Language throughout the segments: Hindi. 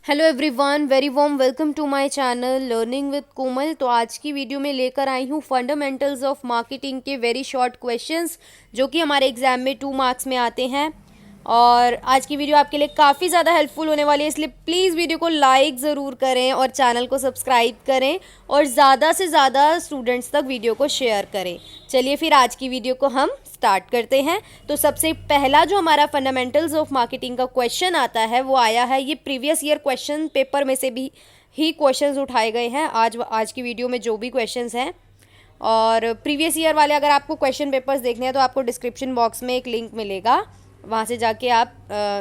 Hello everyone, very warm welcome to my channel learning with Komal. तो आज की वीडियो में लेकर आई हूँ फंडामेंटल्स ऑफ मार्केटिंग के वेरी शॉर्ट क्वेश्चंस जो कि हमारे एग्जाम में 2 मार्क्स में आते हैं। और आज की वीडियो आपके लिए काफ़ी ज़्यादा हेल्पफुल होने वाली है, इसलिए प्लीज़ वीडियो को लाइक ज़रूर करें और चैनल को सब्सक्राइब करें और ज़्यादा से ज़्यादा स्टूडेंट्स तक वीडियो को शेयर करें। चलिए फिर आज की वीडियो को हम स्टार्ट करते हैं। तो सबसे पहला जो हमारा फंडामेंटल्स ऑफ मार्केटिंग का क्वेश्चन आता है वो आया है, ये प्रीवियस ईयर क्वेश्चन पेपर में से भी ही क्वेश्चंस उठाए गए हैं आज की वीडियो में जो भी क्वेश्चंस हैं। और प्रीवियस ईयर वाले अगर आपको क्वेश्चन पेपर्स देखने हैं तो आपको डिस्क्रिप्शन बॉक्स में एक लिंक मिलेगा, वहाँ से जाके आप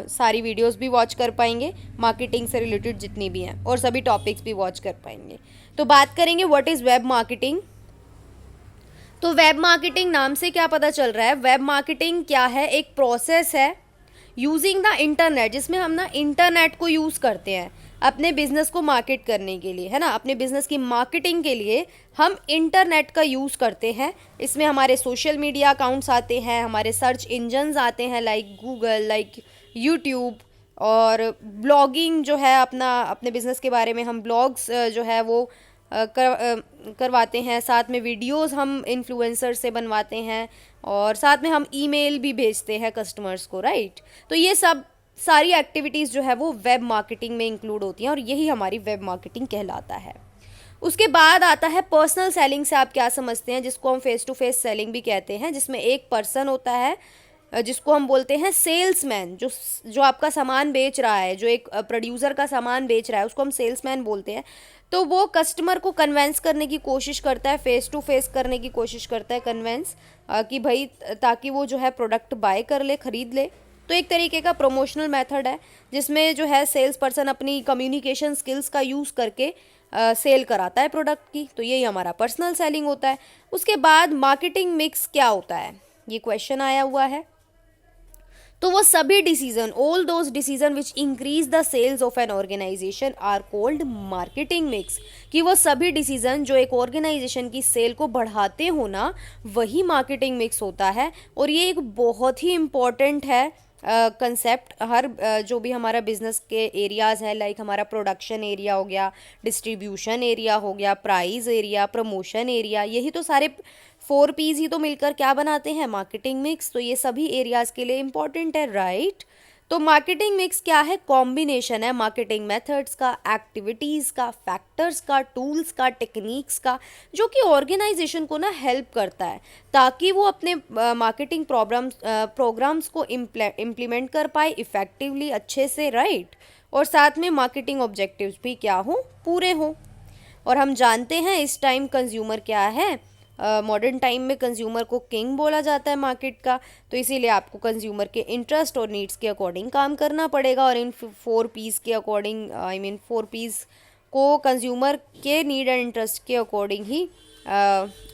सारी वीडियोस भी वॉच कर पाएंगे, मार्केटिंग से रिलेटेड जितनी भी हैं, और सभी टॉपिक्स भी वॉच कर पाएंगे। तो बात करेंगे व्हाट इज़ वेब मार्केटिंग। तो वेब मार्केटिंग नाम से क्या पता चल रहा है, वेब मार्केटिंग क्या है, एक प्रोसेस है यूजिंग द इंटरनेट, जिसमें हम ना इंटरनेट को यूज़ करते हैं अपने बिजनेस को मार्केट करने के लिए, है ना। अपने बिजनेस की मार्केटिंग के लिए हम इंटरनेट का यूज़ करते हैं। इसमें हमारे सोशल मीडिया अकाउंट्स आते हैं, हमारे सर्च इंजन्स आते हैं लाइक गूगल, लाइक यूट्यूब, और ब्लॉगिंग जो है अपने बिजनेस के बारे में हम ब्लॉग्स जो है वो करवाते हैं। साथ में वीडियोस हम इन्फ्लुएंसर से बनवाते हैं और साथ में हम ईमेल भी भेजते हैं कस्टमर्स को, राइट। तो ये सब सारी एक्टिविटीज़ जो है वो वेब मार्केटिंग में इंक्लूड होती हैं और यही हमारी वेब मार्केटिंग कहलाता है। उसके बाद आता है पर्सनल सेलिंग। से आप क्या समझते हैं, जिसको हम फेस टू फेस सेलिंग भी कहते हैं, जिसमें एक पर्सन होता है जिसको हम बोलते हैं सेल्समैन, जो आपका सामान बेच रहा है, जो एक प्रोड्यूसर का सामान बेच रहा है उसको हम सेल्समैन बोलते हैं। तो वो कस्टमर को कन्वेंस करने की कोशिश करता है, फेस टू फेस करने की कोशिश करता है कन्वेंस, कि भाई ताकि वो जो है प्रोडक्ट बाय कर ले, ख़रीद ले। तो एक तरीके का प्रमोशनल मेथड है जिसमें जो है सेल्स पर्सन अपनी कम्युनिकेशन स्किल्स का यूज़ करके सेल कराता है प्रोडक्ट की। तो यही हमारा पर्सनल सेलिंग होता है। उसके बाद मार्केटिंग मिक्स क्या होता है, ये क्वेश्चन आया हुआ है। तो वो सभी decision, all those decision which increase the sales of an organisation are called marketing mix. कि वो सभी डिसीजन जो एक ऑर्गेनाइजेशन की सेल को बढ़ाते हो ना, वही मार्केटिंग मिक्स होता है। और ये एक बहुत ही इम्पॉर्टेंट है कंसेप्ट। हर जो भी हमारा बिजनेस के एरियाज़ है, लाइक हमारा प्रोडक्शन एरिया हो गया, डिस्ट्रीब्यूशन एरिया हो गया, प्राइस एरिया, प्रमोशन एरिया, यही तो सारे 4 P's ही तो मिलकर क्या बनाते हैं, मार्केटिंग मिक्स। तो ये सभी एरियाज़ के लिए इम्पॉर्टेंट है, राइट। तो मार्केटिंग मिक्स क्या है, कॉम्बिनेशन है मार्केटिंग मेथड्स का, एक्टिविटीज़ का, फैक्टर्स का, टूल्स का, टेक्निक्स का, जो कि ऑर्गेनाइजेशन को ना हेल्प करता है ताकि वो अपने मार्केटिंग प्रोग्राम्स को इम्प्लीमेंट कर पाए इफ़ेक्टिवली, अच्छे से, राइट। और साथ में मार्केटिंग ऑब्जेक्टिव्स भी क्या हो, पूरे हों। और हम जानते हैं इस टाइम कंज्यूमर क्या है, मॉडर्न टाइम में कंज्यूमर को किंग बोला जाता है मार्केट का। तो इसीलिए आपको कंज्यूमर के इंटरेस्ट और नीड्स के अकॉर्डिंग काम करना पड़ेगा और इन 4 P's के अकॉर्डिंग, 4 P's को कंज्यूमर के नीड एंड इंटरेस्ट के अकॉर्डिंग ही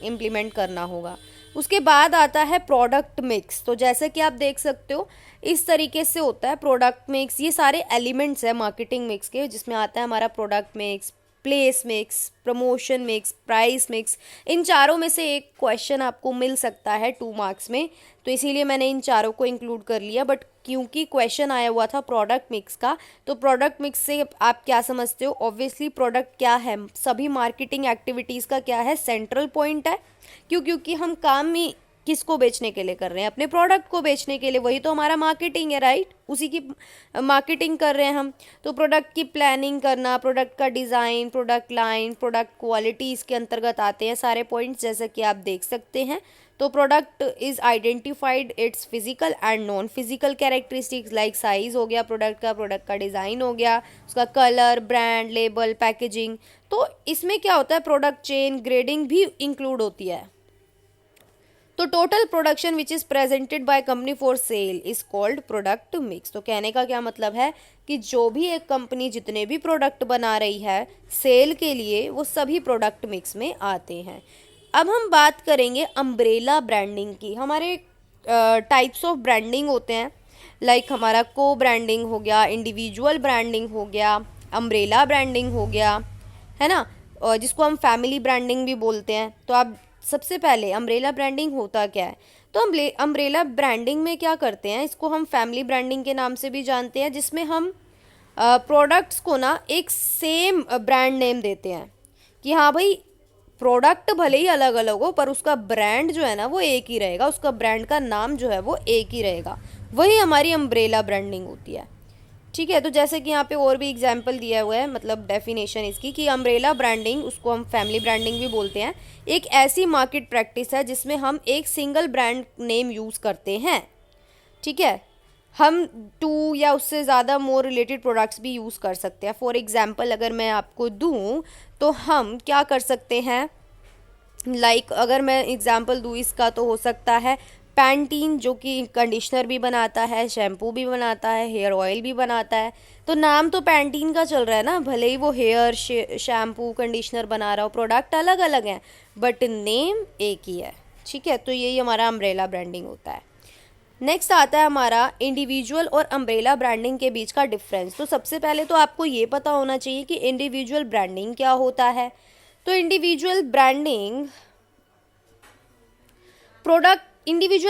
इम्प्लीमेंट करना होगा। उसके बाद आता है प्रोडक्ट मिक्स। तो जैसे कि आप देख सकते हो इस तरीके से होता है प्रोडक्ट मिक्स। ये सारे एलिमेंट्स हैं मार्केटिंग मिक्स के, जिसमें आता है हमारा product mix, place mix, promotion mix, price mix. इन चारों में से एक क्वेश्चन आपको मिल सकता है 2 मार्क्स में, तो इसीलिए मैंने इन चारों को इंक्लूड कर लिया। बट क्योंकि क्वेश्चन आया हुआ था प्रोडक्ट मिक्स का, तो प्रोडक्ट मिक्स से आप क्या समझते हो, ऑब्वियसली प्रोडक्ट क्या है, सभी मार्केटिंग एक्टिविटीज़ का क्या है, सेंट्रल पॉइंट है। क्योंकि हम काम ही किसको बेचने के लिए कर रहे हैं, अपने प्रोडक्ट को बेचने के लिए, वही तो हमारा मार्केटिंग है, राइट। उसी की मार्केटिंग कर रहे हैं हम। तो प्रोडक्ट की प्लानिंग करना, प्रोडक्ट का design, product line, product quality, इसके अंतर्गत आते हैं सारे पॉइंट्स, जैसे कि आप देख सकते हैं। तो product is identified it's physical and non physical characteristics, like size हो गया प्रोडक्ट का डिज़ाइन हो गया, उसका कलर, ब्रांड, लेबल, पैकेजिंग। तो इसमें क्या होता है, प्रोडक्ट चेन, ग्रेडिंग भी इंक्लूड होती है। तो total production which is presented by company for sale is called product mix. तो कहने का क्या मतलब है कि जो भी एक कंपनी जितने भी प्रोडक्ट बना रही है सेल के लिए, वो सभी प्रोडक्ट मिक्स में आते हैं। अब हम बात करेंगे अम्ब्रेला ब्रांडिंग की। हमारे टाइप्स ऑफ ब्रांडिंग होते हैं, लाइक हमारा को ब्रांडिंग हो गया, इंडिविजुअल ब्रांडिंग हो गया, अम्ब्रेला ब्रांडिंग हो गया, है ना, और जिसको हम फैमिली ब्रांडिंग भी बोलते हैं। तो आप सबसे पहले अम्ब्रेला ब्रांडिंग होता क्या है, तो हम अम्ब्रेला ब्रांडिंग में क्या करते हैं, इसको हम फैमिली ब्रांडिंग के नाम से भी जानते हैं, जिसमें हम प्रोडक्ट्स को ना एक सेम ब्रांड नेम देते हैं कि हाँ भाई, प्रोडक्ट भले ही अलग अलग हो पर उसका ब्रांड जो है ना वो एक ही रहेगा, उसका ब्रांड का नाम जो है वो एक ही रहेगा। वही हमारी अम्ब्रेला ब्रांडिंग होती है। ठीक है, तो जैसे कि यहाँ पे और भी एग्जाम्पल दिया हुआ है, मतलब डेफिनेशन इसकी, कि अम्ब्रेला ब्रांडिंग, उसको हम फैमिली ब्रांडिंग भी बोलते हैं, एक ऐसी मार्केट प्रैक्टिस है जिसमें हम एक सिंगल ब्रांड नेम यूज़ करते हैं। ठीक है, हम 2 या उससे ज़्यादा मोर रिलेटेड प्रोडक्ट्स भी यूज़ कर सकते हैं। फॉर एग्जांपल अगर मैं आपको दूं तो हम क्या कर सकते हैं, अगर मैं एग्जांपल दूं इसका, तो हो सकता है पैंटीन, जो कि कंडीशनर भी बनाता है, शैम्पू भी बनाता है, हेयर ऑयल भी बनाता है। तो नाम तो पैंटीन का चल रहा है ना, भले ही वो हेयर शैम्पू कंडीशनर बना रहा हो, प्रोडक्ट अलग अलग हैं बट नेम एक ही है। ठीक है, तो यही हमारा अम्ब्रेला ब्रांडिंग होता है। नेक्स्ट आता है हमारा इंडिविजुअल और अम्ब्रेला ब्रांडिंग के बीच का डिफरेंस। तो सबसे पहले तो आपको ये पता होना चाहिए कि इंडिविजुअल ब्रांडिंग क्या होता है। तो इंडिविजुअल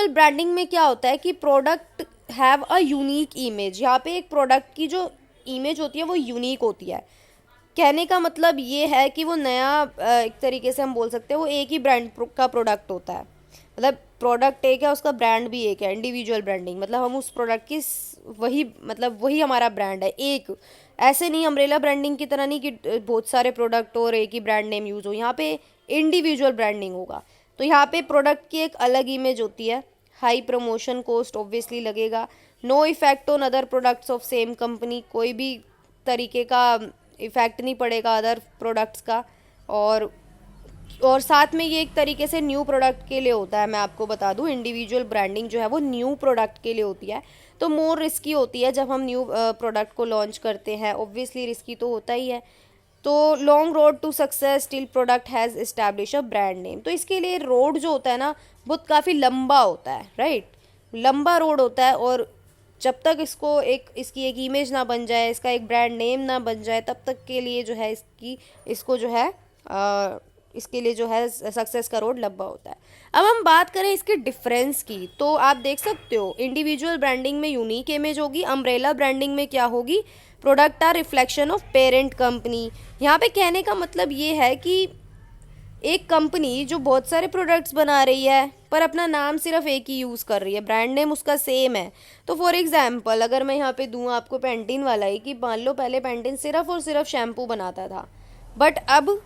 ब्रांडिंग में क्या होता है कि product have a unique image. यहाँ पे एक प्रोडक्ट की जो इमेज होती है वो यूनिक होती है। कहने का मतलब ये है कि वो नया, एक तरीके से हम बोल सकते हैं वो एक ही ब्रांड का प्रोडक्ट होता है। मतलब प्रोडक्ट एक है, उसका ब्रांड भी एक है। इंडिविजुअल ब्रांडिंग मतलब हम उस प्रोडक्ट की वही हमारा ब्रांड है एक। ऐसे नहीं अम्ब्रेला ब्रांडिंग की तरह नहीं कि बहुत सारे प्रोडक्ट और एक ही ब्रांड नेम यूज़ हो। यहाँ पे इंडिविजुअल ब्रांडिंग होगा। तो यहाँ पे प्रोडक्ट की एक अलग इमेज होती है। हाई प्रमोशन कॉस्ट ऑब्वियसली लगेगा। No effect on other products of same company, कोई भी तरीके का इफेक्ट नहीं पड़ेगा अदर प्रोडक्ट्स का। और साथ में ये एक तरीके से न्यू प्रोडक्ट के लिए होता है। मैं आपको बता दूं, इंडिविजुअल ब्रांडिंग जो है वो न्यू प्रोडक्ट के लिए होती है, तो मोर रिस्की होती है जब हम न्यू प्रोडक्ट को लॉन्च करते हैं। ऑब्वियसली रिस्की तो होता ही है। तो long road to success still product has establish a brand name. तो इसके लिए रोड जो होता है ना बहुत काफ़ी लंबा होता है, राइट। लंबा रोड होता है, और जब तक इसकी एक इमेज ना बन जाए, इसका एक ब्रांड नेम ना बन जाए, तब तक के लिए जो है इसके लिए जो है सक्सेस का रोड लंबा होता है। अब हम बात करें इसके डिफरेंस की, तो आप देख सकते हो इंडिविजुअल ब्रांडिंग में यूनिक इमेज होगी, अम्ब्रेला ब्रांडिंग में क्या होगी, product are reflection of parent company. यहाँ पे कहने का मतलब ये है कि एक कंपनी जो बहुत सारे प्रोडक्ट्स बना रही है पर अपना नाम सिर्फ एक ही यूज़ कर रही है, ब्रांड नेम उसका सेम है। तो फॉर एग्जांपल अगर मैं यहाँ पे दूँ आपको पैंटीन वाला ही, कि मान लो पहले पैंटीन सिर्फ और सिर्फ शैम्पू बनाता था, बट अब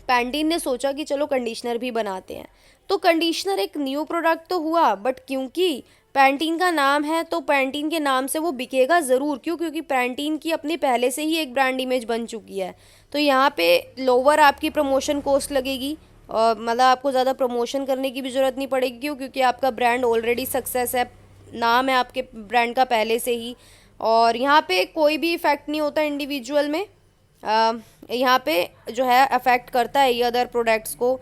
पैंटीन ने सोचा कि चलो कंडीशनर भी बनाते हैं। तो कंडीशनर एक न्यू प्रोडक्ट तो हुआ, बट क्योंकि पैंटीन का नाम है तो पैंटीन के नाम से वो बिकेगा ज़रूर। क्यों? क्योंकि पैंटीन की अपनी पहले से ही एक ब्रांड इमेज बन चुकी है। तो यहाँ पे लोअर आपकी प्रमोशन कॉस्ट लगेगी, और मतलब आपको ज़्यादा प्रमोशन करने की भी ज़रूरत नहीं पड़ेगी। क्यों? क्योंकि आपका ब्रांड ऑलरेडी सक्सेस है, नाम है आपके ब्रांड का पहले से ही। और यहाँ पे कोई भी इफेक्ट नहीं होता इंडिविजुअल में। यहाँ पे जो है अफेक्ट करता है ये अदर प्रोडक्ट्स को,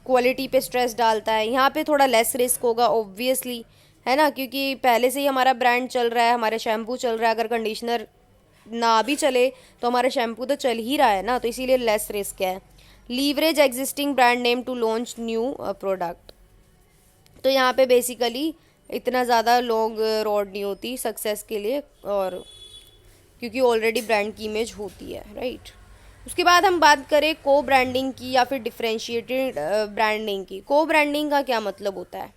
क्वालिटी पे स्ट्रेस डालता है। यहाँ पे थोड़ा लेस रिस्क होगा ऑब्वियसली, है ना, क्योंकि पहले से ही हमारा ब्रांड चल रहा है, हमारा शैम्पू चल रहा है। अगर कंडीशनर ना भी चले तो हमारा शैम्पू तो चल ही रहा है ना, तो इसीलिए लेस रिस्क है। Leverage existing brand name to launch new product. तो यहाँ पे बेसिकली इतना ज़्यादा लॉन्ग रोड नहीं होती सक्सेस के लिए, और क्योंकि ऑलरेडी ब्रांड की इमेज होती है, राइट। उसके बाद हम बात करें को ब्रांडिंग की या फिर डिफरेंशिएटेड ब्रांडिंग की। को ब्रांडिंग का क्या मतलब होता है?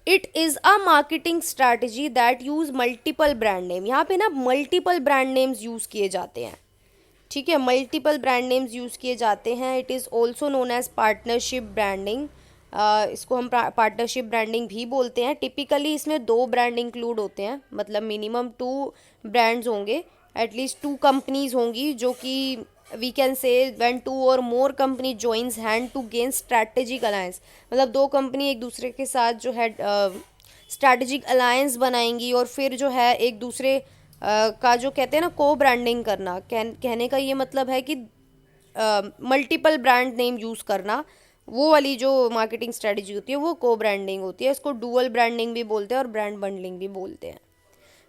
It is a marketing strategy that use multiple brand name. यहाँ पे ना मल्टीपल ब्रांड नेम्स यूज़ किए जाते हैं, ठीक है, मल्टीपल ब्रांड नेम्स यूज़ किए जाते हैं। It is also known as partnership branding. इसको हम पार्टनरशिप ब्रांडिंग भी बोलते हैं। टिपिकली इसमें 2 ब्रांड इंक्लूड होते हैं, मतलब मिनिमम 2 ब्रांड्स होंगे, एटलीस्ट 2 कंपनीज होंगी, जो कि वी कैन से व्हेन 2 और more company joins hand to gain strategic alliance. मतलब 2 कंपनी एक दूसरे के साथ जो है स्ट्रैटेजिक अलायंस बनाएंगी, और फिर जो है एक दूसरे का जो कहते हैं ना को ब्रांडिंग करना, कहने का ये मतलब है कि मल्टीपल ब्रांड नेम यूज़ करना, वो वाली जो मार्केटिंग स्ट्रेटजी होती है वो को ब्रांडिंग होती है। इसको डुअल ब्रांडिंग भी बोलते हैं और ब्रांड बंडलिंग भी बोलते हैं।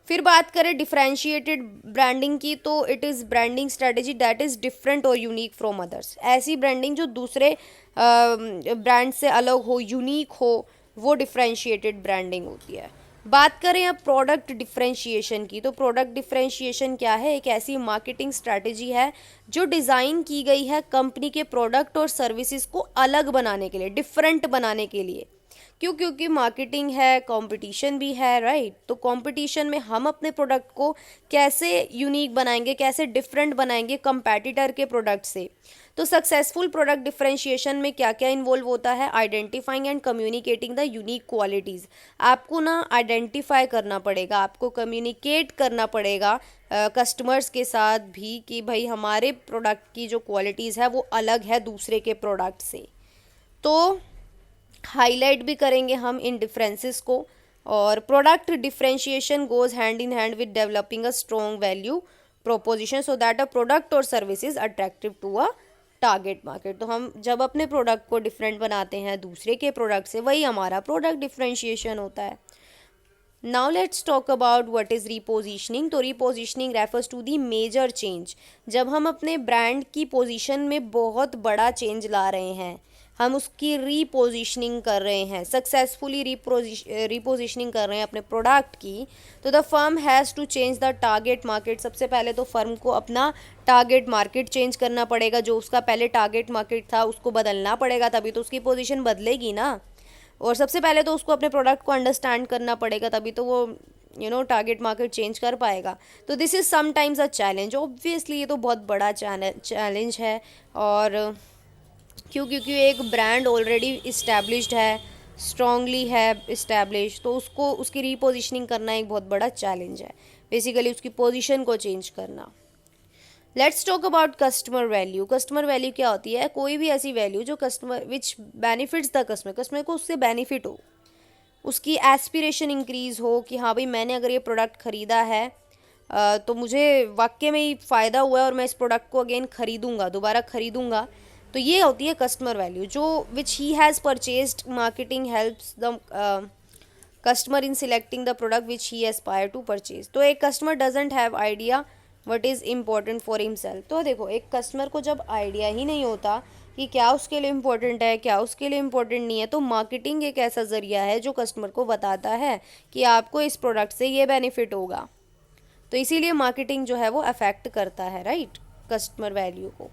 फिर बात करें डिफरेंशिएटेड ब्रांडिंग की, तो it is branding strategy that is different और यूनिक फ्रॉम अदर्स। ऐसी ब्रांडिंग जो दूसरे ब्रांड से अलग हो, यूनिक हो, वो डिफरेंशिएटेड ब्रांडिंग होती है। बात करें अब प्रोडक्ट डिफरेंशिएशन की, तो प्रोडक्ट डिफरेंशिएशन क्या है? एक ऐसी मार्केटिंग स्ट्रैटेजी है जो डिज़ाइन की गई है कंपनी के प्रोडक्ट और सर्विसेज को अलग बनाने के लिए, डिफरेंट बनाने के लिए। क्यों? क्योंकि मार्केटिंग है, कंपटीशन भी है, राइट? तो कंपटीशन में हम अपने प्रोडक्ट को कैसे यूनिक बनाएंगे, कैसे डिफरेंट बनाएंगे कंपैटिटर के प्रोडक्ट से। तो सक्सेसफुल प्रोडक्ट डिफरेंशिएशन में क्या क्या इन्वॉल्व होता है? Identifying and communicating the unique qualities. आपको ना आइडेंटिफाई करना पड़ेगा, आपको कम्युनिकेट करना पड़ेगा कस्टमर्स के साथ भी कि भाई हमारे प्रोडक्ट की जो क्वालिटीज़ है वो अलग है दूसरे के प्रोडक्ट से। तो हाईलाइट भी करेंगे हम इन डिफरेंसेस को। और product differentiation goes hand in hand with developing a strong value proposition so that a product और service is attractive to a target market. तो हम जब अपने प्रोडक्ट को डिफरेंट बनाते हैं दूसरे के प्रोडक्ट से, वही हमारा प्रोडक्ट डिफरेंशिएशन होता है। Now let's talk about what is repositioning. तो repositioning refers to the major change. जब हम अपने ब्रांड की पोजीशन में बहुत बड़ा चेंज ला रहे हैं, हम उसकी रीपोजिशनिंग कर रहे हैं, सक्सेसफुली रीपोजिशनिंग कर रहे हैं अपने प्रोडक्ट की, तो the firm has to change the target market. सबसे पहले तो फर्म को अपना टारगेट मार्केट चेंज करना पड़ेगा। जो उसका पहले टारगेट मार्केट था उसको बदलना पड़ेगा, तभी तो उसकी पोजीशन बदलेगी ना। और सबसे पहले तो उसको अपने प्रोडक्ट को अंडरस्टैंड करना पड़ेगा, तभी तो वो टारगेट मार्केट चेंज कर पाएगा। तो this is sometimes a challenge. Obviously ये तो बहुत बड़ा चैलेंज है। और क्योंकि एक ब्रांड ऑलरेडी इस्टेब्लिश्ड है, स्ट्रांगली है इस्टेब्लिश, तो उसको उसकी रीपोजिशनिंग करना एक बहुत बड़ा चैलेंज है, बेसिकली उसकी पोजीशन को चेंज करना। Let's talk about customer value. Customer value क्या होती है? कोई भी ऐसी वैल्यू जो customer which benefits the customer, customer को उससे बेनिफिट हो, उसकी एस्पिरेशन इंक्रीज हो कि हाँ भाई मैंने अगर ये प्रोडक्ट ख़रीदा है तो मुझे वाकई में ही फ़ायदा हुआ है और मैं इस प्रोडक्ट को अगेन ख़रीदूँगा, दोबारा ख़रीदूँगा। तो ये होती है कस्टमर वैल्यू, जो which he has purchased. Marketing helps the customer in selecting the product which he aspire to purchase. तो एक customer doesn't have idea what is important for himself. तो देखो, एक कस्टमर को जब आइडिया ही नहीं होता कि क्या उसके लिए इम्पोर्टेंट है, क्या उसके लिए इम्पोर्टेंट नहीं है, तो मार्केटिंग एक ऐसा ज़रिया है जो कस्टमर को बताता है कि आपको इस प्रोडक्ट से ये बेनिफिट होगा। तो इसीलिए मार्केटिंग जो है वो अफेक्ट करता है, राइट, कस्टमर वैल्यू को।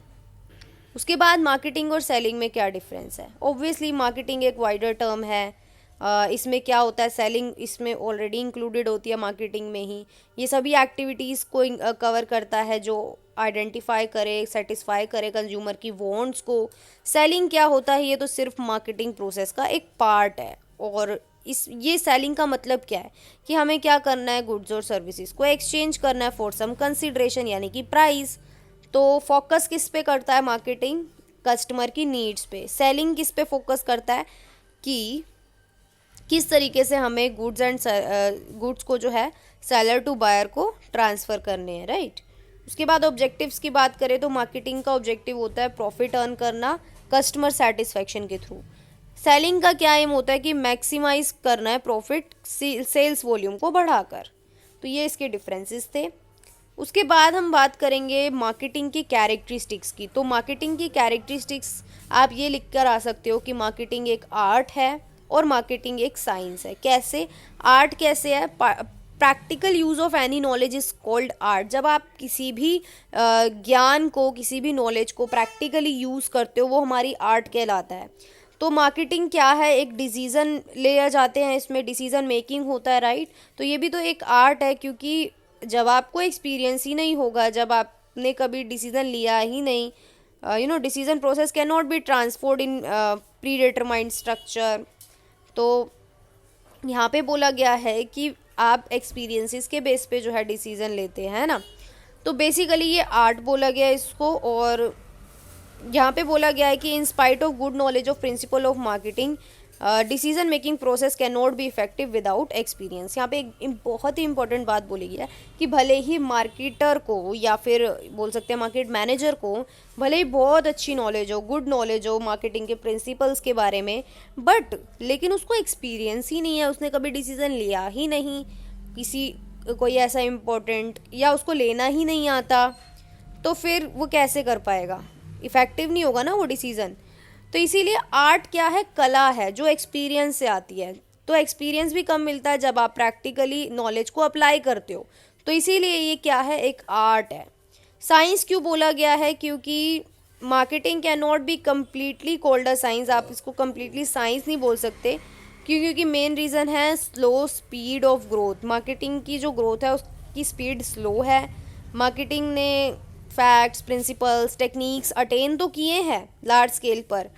उसके बाद मार्केटिंग और सेलिंग में क्या डिफरेंस है? ऑब्वियसली मार्केटिंग एक वाइडर टर्म है। इसमें क्या होता है, सेलिंग इसमें ऑलरेडी इंक्लूडेड होती है मार्केटिंग में ही। ये सभी एक्टिविटीज़ को कवर करता है जो आइडेंटिफाई करे, सेटिस्फाई करे कंज्यूमर की वांट्स को। सेलिंग क्या होता है? ये तो सिर्फ मार्केटिंग प्रोसेस का एक पार्ट है। और ये सेलिंग का मतलब क्या है कि हमें क्या करना है, गुड्स और सर्विसेज को एक्सचेंज करना है फॉर सम कंसिडरेशन, यानी कि प्राइस। तो फोकस किस पे करता है मार्केटिंग? कस्टमर की नीड्स पे। सेलिंग किस पे फोकस करता है कि किस तरीके से हमें गुड्स को जो है सेलर टू बायर को ट्रांसफ़र करने हैं, राइट। उसके बाद ऑब्जेक्टिव्स की बात करें तो मार्केटिंग का ऑब्जेक्टिव होता है प्रॉफिट अर्न करना कस्टमर सेटिस्फेक्शन के थ्रू। सेलिंग का क्या एम होता है कि मैक्सिमाइज करना है प्रॉफिट सेल्स वॉल्यूम को बढ़ाकर। तो ये इसके डिफरेंसेस थे। उसके बाद हम बात करेंगे मार्केटिंग की कैरेक्टरिस्टिक्स की। तो मार्केटिंग की कैरेक्टरिस्टिक्स आप ये लिख कर आ सकते हो कि मार्केटिंग एक आर्ट है और मार्केटिंग एक साइंस है। कैसे आर्ट? कैसे है? Practical use of any knowledge is called art. जब आप किसी भी ज्ञान को, किसी भी नॉलेज को प्रैक्टिकली यूज़ करते हो, वो हमारी आर्ट कहलाता है। तो मार्केटिंग क्या है? एक डिसीज़न ले जाते हैं, इसमें डिसीज़न मेकिंग होता है, राइट। तो ये भी तो एक आर्ट है, क्योंकि जब आपको एक्सपीरियंस ही नहीं होगा, जब आपने कभी डिसीज़न लिया ही नहीं, decision process can not be transferred in pre determined structure. तो यहाँ पे बोला गया है कि आप एक्सपीरियंसेस के बेस पे जो है डिसीज़न लेते हैं ना। तो बेसिकली ये आर्ट बोला गया है इसको। और यहाँ पे बोला गया है कि in spite of good knowledge of principle of marketing decision making process can not be effective without experience. यहाँ पे एक बहुत ही इंपॉर्टेंट बात बोली गई है कि भले ही मार्केटर को, या फिर बोल सकते हैं मार्केट मैनेजर को, भले ही बहुत अच्छी नॉलेज हो, गुड नॉलेज हो मार्केटिंग के प्रिंसिपल्स के बारे में, बट लेकिन उसको एक्सपीरियंस ही नहीं है, उसने कभी डिसीज़न लिया ही नहीं किसी कोई ऐसा इम्पोर्टेंट, या उसको लेना ही नहीं आता, तो फिर वो कैसे कर पाएगा? इफ़ेक्टिव नहीं होगा ना वो डिसीज़न। तो इसीलिए आर्ट क्या है? कला है जो एक्सपीरियंस से आती है। तो एक्सपीरियंस भी कम मिलता है जब आप प्रैक्टिकली नॉलेज को अप्लाई करते हो। तो इसीलिए ये क्या है, एक आर्ट है। साइंस क्यों बोला गया है, क्योंकि marketing can not be completely called a science, आप इसको कम्प्लीटली साइंस नहीं बोल सकते, क्योंकि मेन रीज़न है slow speed of growth. Marketing की जो ग्रोथ है उसकी स्पीड स्लो है। मार्केटिंग ने फैक्ट्स, प्रिंसिपल्स, टेक्निक्स अटेन तो किए हैं लार्ज स्केल पर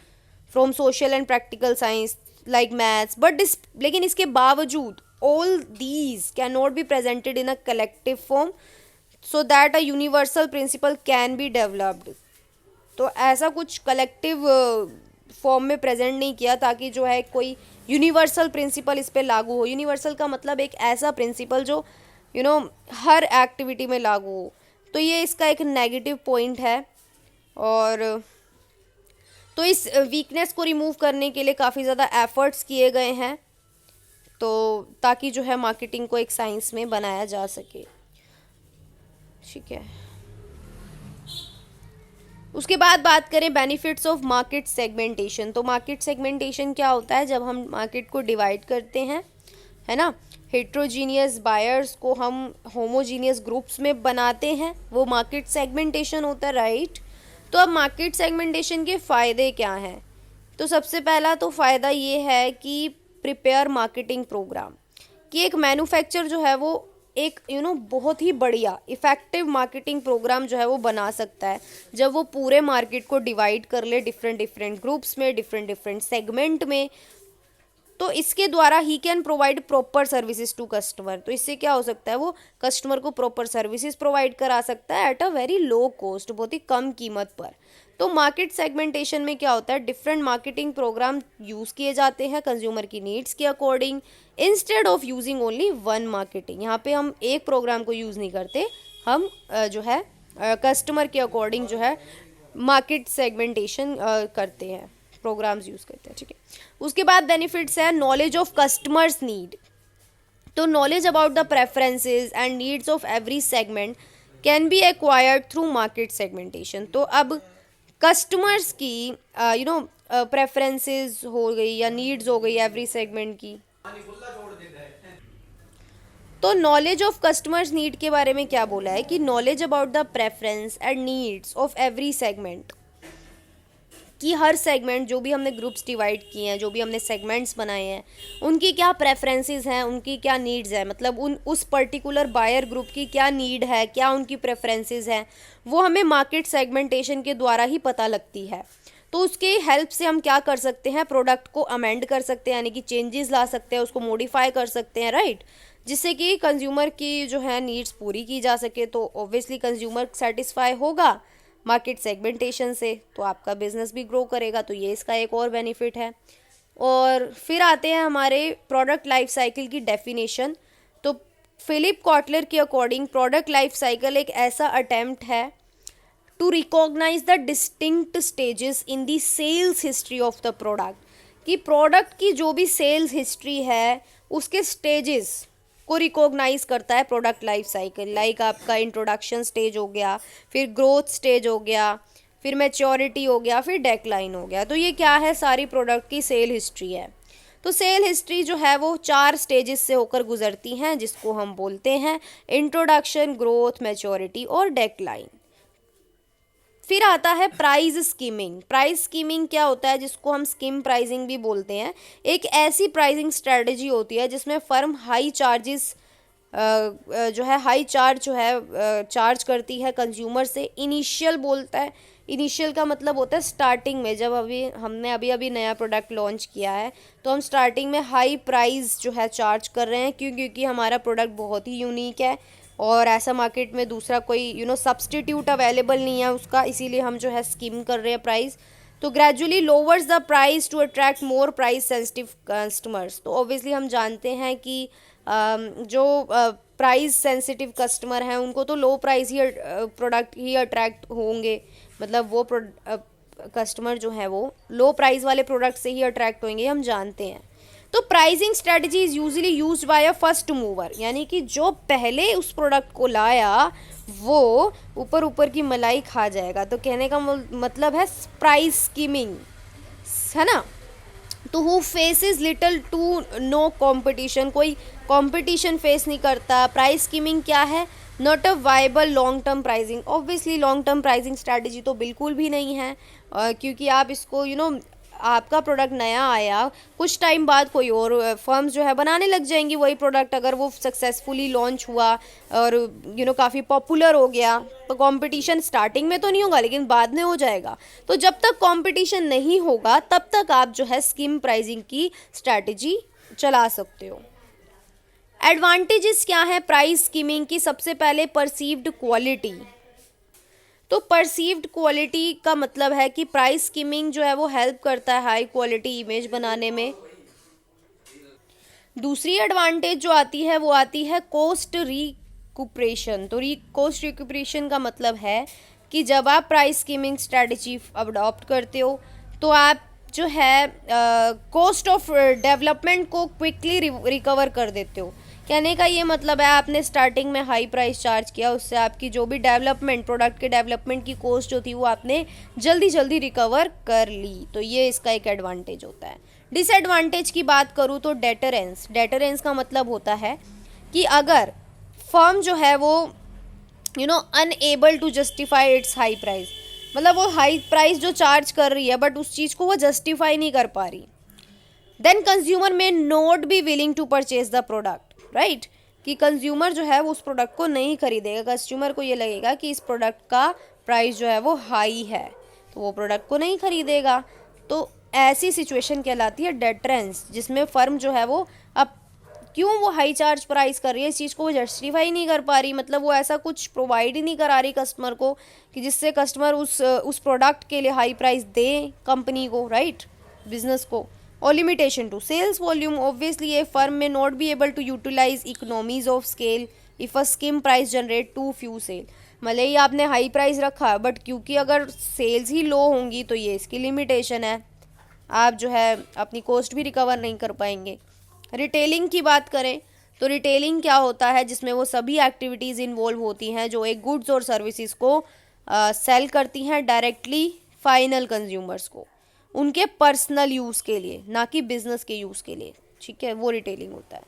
from social and practical science like maths, but लेकिन इसके बावजूद all these can not be presented in a collective form so that a universal principle can be developed. तो ऐसा कुछ कलेक्टिव फॉर्म में प्रेजेंट नहीं किया ताकि जो है कोई यूनिवर्सल प्रिंसिपल इस पे लागू हो। यूनिवर्सल का मतलब एक ऐसा प्रिंसिपल जो हर एक्टिविटी में लागू हो। तो ये इसका एक नेगेटिव पॉइंट है। और तो इस वीकनेस को रिमूव करने के लिए काफ़ी ज़्यादा एफर्ट्स किए गए हैं, तो ताकि जो है मार्केटिंग को एक साइंस में बनाया जा सके। ठीक है, उसके बाद बात करें बेनिफिट्स ऑफ मार्केट सेगमेंटेशन। तो मार्केट सेगमेंटेशन क्या होता है, जब हम मार्केट को डिवाइड करते हैं, है ना, हेट्रोजीनियस बायर्स को हम होमोजीनियस ग्रुप्स में बनाते हैं, वो मार्केट सेगमेंटेशन होता है, राइट। तो अब मार्केट सेगमेंटेशन के फ़ायदे क्या हैं। तो सबसे पहला तो फ़ायदा ये है कि प्रिपेयर मार्केटिंग प्रोग्राम, कि एक मैन्युफैक्चर जो है वो एक बहुत ही बढ़िया इफ़ेक्टिव मार्केटिंग प्रोग्राम जो है वो बना सकता है जब वो पूरे मार्केट को डिवाइड कर ले डिफरेंट डिफरेंट ग्रुप्स में, डिफरेंट डिफरेंट सेगमेंट में। तो इसके द्वारा ही can provide proper services to customer. तो इससे क्या हो सकता है, वो कस्टमर को प्रॉपर सर्विसेज प्रोवाइड करा सकता है at a very low cost, बहुत ही कम कीमत पर। तो मार्केट सेगमेंटेशन में क्या होता है, डिफरेंट मार्केटिंग प्रोग्राम यूज़ किए जाते हैं कंज्यूमर की नीड्स के according, instead of using only one marketing. यहाँ पे हम एक प्रोग्राम को यूज़ नहीं करते, हम जो है कस्टमर के अकॉर्डिंग जो है मार्केट सेगमेंटेशन करते हैं, प्रोग्राम्स यूज़ करते हैं। ठीक है, उसके बाद बेनिफिट्स है नॉलेज ऑफ कस्टमर्स नीड। तो knowledge about the preferences and needs of every segment can be acquired through market segmentation. तो अब कस्टमर्स की प्रेफरेंसेस हो गई या नीड्स हो गई एवरी सेगमेंट की, तो नॉलेज ऑफ कस्टमर्स नीड के बारे में क्या बोला है कि knowledge about the preference and needs of every segment, कि हर सेगमेंट जो भी हमने ग्रुप्स डिवाइड किए हैं, जो भी हमने सेगमेंट्स बनाए हैं, उनकी क्या प्रेफरेंसेस हैं, उनकी क्या नीड्स हैं, मतलब उस पर्टिकुलर बायर ग्रुप की क्या नीड है, क्या उनकी प्रेफरेंसेस हैं, वो हमें मार्केट सेगमेंटेशन के द्वारा ही पता लगती है। तो उसके हेल्प से हम क्या कर सकते हैं, प्रोडक्ट को अमेंड कर सकते हैं, यानी कि चेंजेस ला सकते हैं, उसको मॉडिफाई कर सकते हैं, राइट, जिससे कि कंज्यूमर की जो है नीड्स पूरी की जा सके। तो ऑब्वियसली कंज्यूमर सेटिस्फाई होगा मार्केट सेगमेंटेशन से, तो आपका बिजनेस भी ग्रो करेगा। तो ये इसका एक और बेनिफिट है। और फिर आते हैं हमारे प्रोडक्ट लाइफ साइकिल की डेफिनेशन। तो फिलिप कॉटलर के अकॉर्डिंग प्रोडक्ट लाइफ साइकिल एक ऐसा अटेम्प्ट है to recognise the distinct stages in the sales history of the product, कि प्रोडक्ट की जो भी सेल्स हिस्ट्री है उसके स्टेजेस को रिकॉग्नाइज करता है प्रोडक्ट लाइफ साइकिल। लाइक आपका इंट्रोडक्शन स्टेज हो गया, फिर ग्रोथ स्टेज हो गया, फिर मैच्योरिटी हो गया, फिर डेक्लाइन हो गया। तो ये क्या है, सारी प्रोडक्ट की सेल हिस्ट्री है। तो सेल हिस्ट्री जो है वो 4 स्टेजेस से होकर गुजरती हैं, जिसको हम बोलते हैं इंट्रोडक्शन, ग्रोथ, मैच्योरिटी और डेक्लाइन। फिर आता है प्राइस स्कीमिंग। प्राइस स्कीमिंग क्या होता है, जिसको हम स्कीम प्राइसिंग भी बोलते हैं। एक ऐसी प्राइसिंग स्ट्रेटजी होती है जिसमें फर्म हाई चार्जेस जो है हाई चार्ज जो है चार्ज करती है कंज्यूमर से। इनिशियल बोलता है, इनिशियल का मतलब होता है स्टार्टिंग में, जब हमने अभी नया प्रोडक्ट लॉन्च किया है तो हम स्टार्टिंग में हाई प्राइस जो है चार्ज कर रहे हैं, क्योंकि हमारा प्रोडक्ट बहुत ही यूनिक है और ऐसा मार्केट में दूसरा कोई सब्स्टिट्यूट अवेलेबल नहीं है उसका, इसीलिए हम जो है स्कीम कर रहे हैं प्राइस। तो gradually lowers the price to attract more price sensitive customers. तो ऑब्वियसली हम जानते हैं कि जो प्राइस सेंसिटिव कस्टमर हैं उनको तो लो प्राइस ही प्रोडक्ट ही अट्रैक्ट होंगे, मतलब वो कस्टमर जो है वो लो प्राइस वाले प्रोडक्ट से ही अट्रैक्ट होंगे, हम जानते हैं। तो pricing strategy is usually used by a first mover, यानी कि जो पहले उस प्रोडक्ट को लाया वो ऊपर की मलाई खा जाएगा। तो कहने का मतलब है प्राइस स्कीमिंग, है ना। तो who faces little to no competition, कोई कंपटीशन फेस नहीं करता। प्राइस स्कीमिंग क्या है? Not a viable long term pricing. Obviously long term pricing strategy तो बिल्कुल भी नहीं है, क्योंकि आप इसको आपका प्रोडक्ट नया आया, कुछ टाइम बाद कोई और फर्म्स जो है बनाने लग जाएंगी वही प्रोडक्ट, अगर वो सक्सेसफुली लॉन्च हुआ और काफ़ी पॉपुलर हो गया, तो कंपटीशन स्टार्टिंग में तो नहीं होगा लेकिन बाद में हो जाएगा। तो जब तक कंपटीशन नहीं होगा तब तक आप जो है स्कीम प्राइसिंग की स्ट्रैटेजी चला सकते हो। एडवांटेजेस क्या है प्राइस स्कीमिंग की? सबसे पहले परसीव्ड क्वालिटी। तो परसीव्ड क्वालिटी का मतलब है कि प्राइस स्कीमिंग जो है वो हेल्प करता है हाई क्वालिटी इमेज बनाने में। दूसरी एडवांटेज जो आती है वो आती है कॉस्ट रिकुपरेशन। तो कॉस्ट रिकुपरेशन का मतलब है कि जब आप प्राइस स्कीमिंग स्ट्रेटजी अडॉप्ट करते हो तो आप जो है कॉस्ट ऑफ डेवलपमेंट को क्विकली रिकवर कर देते हो। कहने का ये मतलब है आपने स्टार्टिंग में हाई प्राइस चार्ज किया, उससे आपकी जो भी डेवलपमेंट, प्रोडक्ट के डेवलपमेंट की कॉस्ट जो थी वो आपने जल्दी जल्दी रिकवर कर ली। तो ये इसका एक एडवांटेज होता है। डिसएडवांटेज की बात करूँ तो डेटरेंस। डेटरेंस का मतलब होता है कि अगर फर्म जो है वो unable to justify its high price, मतलब वो हाई प्राइस जो चार्ज कर रही है बट उस चीज़ को वो जस्टिफाई नहीं कर पा रही, then consumer may not be willing to purchase the product, right. कि कंज्यूमर जो है वो उस प्रोडक्ट को नहीं खरीदेगा। कंज्यूमर को ये लगेगा कि इस प्रोडक्ट का प्राइस जो है वो हाई है, तो वो प्रोडक्ट को नहीं खरीदेगा। तो ऐसी सिचुएशन कहलाती है डेटरेंस, जिसमें फर्म जो है वो अब क्यों वो हाई चार्ज प्राइस कर रही है, इस चीज़ को वो जस्टिफाई नहीं कर पा रही, मतलब वो ऐसा कुछ प्रोवाइड ही नहीं करा रही कस्टमर को कि जिससे कस्टमर उस प्रोडक्ट के लिए हाई प्राइस दे कंपनी को, राइट, बिजनेस को। और limitation to sales volume. Obviously a firm may not be able to utilise economies of scale if a skim price generate too few sale. मतलब ये आपने हाई प्राइस रखा बट क्योंकि अगर सेल्स ही लो होंगी तो ये इसकी लिमिटेशन है, आप जो है अपनी कॉस्ट भी रिकवर नहीं कर पाएंगे। रिटेलिंग की बात करें तो रिटेलिंग क्या होता है? जिसमें वो सभी एक्टिविटीज़ इन्वॉल्व होती हैं जो एक गुड्स और सर्विसेज को सेल करती हैं डायरेक्टली फाइनल कंज्यूमर्स को, उनके पर्सनल यूज़ के लिए, ना कि बिजनेस के यूज़ के लिए, ठीक है, वो रिटेलिंग होता है।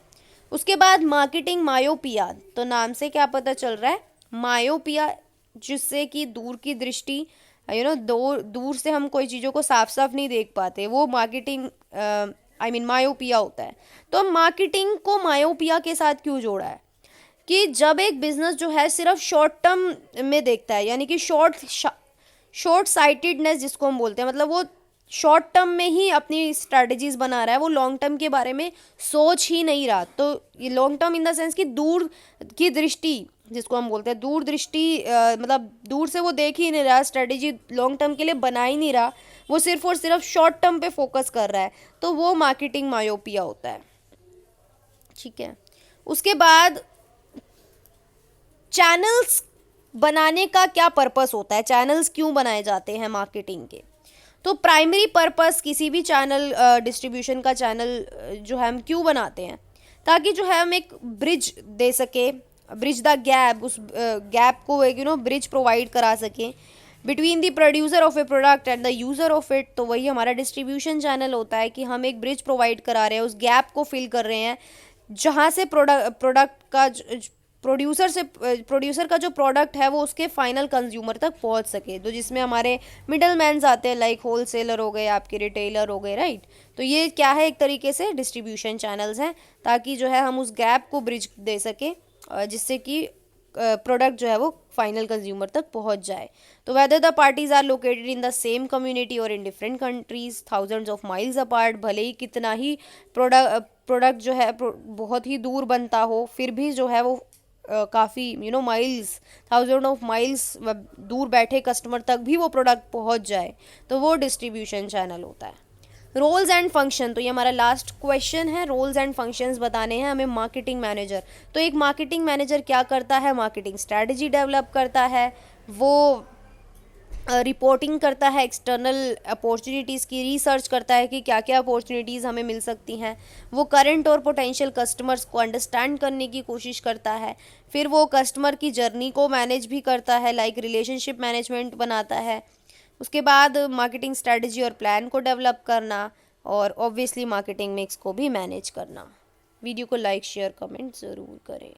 उसके बाद मार्केटिंग मायोपिया। तो नाम से क्या पता चल रहा है? मायोपिया, जिससे कि दूर की दृष्टि, दूर से हम कोई चीज़ों को साफ साफ नहीं देख पाते, वो मार्केटिंग मायोपिया होता है। तो मार्केटिंग को मायोपिया के साथ क्यों जोड़ा है? कि जब एक बिजनेस जो है सिर्फ शॉर्ट टर्म में देखता है, यानी कि शॉर्ट साइटेडनेस जिसको हम बोलते हैं, मतलब वो शॉर्ट टर्म में ही अपनी स्ट्रैटेजीज बना रहा है, वो लॉन्ग टर्म के बारे में सोच ही नहीं रहा। तो ये long term in the sense कि दूर की दृष्टि जिसको हम बोलते हैं, दूर दृष्टि, मतलब दूर से वो देख ही नहीं रहा, स्ट्रैटेजी लॉन्ग टर्म के लिए बना ही नहीं रहा, वो सिर्फ और सिर्फ शॉर्ट टर्म पे फोकस कर रहा है, तो वो मार्केटिंग मायोपिया होता है, ठीक है। उसके बाद चैनल्स बनाने का क्या पर्पस होता है? चैनल्स क्यों बनाए जाते हैं मार्केटिंग के? तो प्राइमरी पर्पस किसी भी चैनल, डिस्ट्रीब्यूशन का चैनल जो है हम क्यों बनाते हैं? ताकि जो है हम एक ब्रिज दे सके, ब्रिज द गैप, उस गैप को एक ब्रिज प्रोवाइड करा सकें between the producer of A product and the user of it. तो वही हमारा डिस्ट्रीब्यूशन चैनल होता है कि हम एक ब्रिज प्रोवाइड करा रहे हैं, उस गैप को फिल कर रहे हैं जहाँ से प्रोडक्ट का प्रोड्यूसर का जो प्रोडक्ट है वो उसके फाइनल कंज्यूमर तक पहुंच सके। तो जिसमें हमारे मिडल मैन्स आते हैं, लाइक होलसेलर हो गए, आपके रिटेलर हो गए, राइट। तो ये क्या है? एक तरीके से डिस्ट्रीब्यूशन चैनल्स हैं, ताकि जो है हम उस गैप को ब्रिज दे सके जिससे कि प्रोडक्ट जो है वो फाइनल कंज्यूमर तक पहुंच जाए। तो whether the parties are located in the same community और in different countries thousands of miles apart, भले ही कितना ही प्रोडक्ट जो है बहुत ही दूर बनता हो, फिर भी जो है वो काफ़ी माइल्स, थाउजेंड ऑफ माइल्स दूर बैठे कस्टमर तक भी वो प्रोडक्ट पहुंच जाए, तो वो डिस्ट्रीब्यूशन चैनल होता है। रोल्स एंड फंक्शन, तो ये हमारा लास्ट क्वेश्चन है। रोल्स एंड फंक्शंस बताने हैं हमें मार्केटिंग मैनेजर। तो एक मार्केटिंग मैनेजर क्या करता है? मार्केटिंग स्ट्रैटेजी डेवलप करता है, वो रिपोर्टिंग करता है एक्सटर्नल अपॉर्चुनिटीज़ की, रिसर्च करता है कि क्या क्या अपॉर्चुनिटीज़ हमें मिल सकती हैं, वो करंट और पोटेंशियल कस्टमर्स को अंडरस्टैंड करने की कोशिश करता है, फिर वो कस्टमर की जर्नी को मैनेज भी करता है, लाइक रिलेशनशिप मैनेजमेंट बनाता है। उसके बाद मार्केटिंग स्ट्रैटेजी और प्लान को डेवलप करना, और ऑब्वियसली मार्केटिंग मिक्स को भी मैनेज करना। वीडियो को लाइक शेयर कमेंट ज़रूर करें।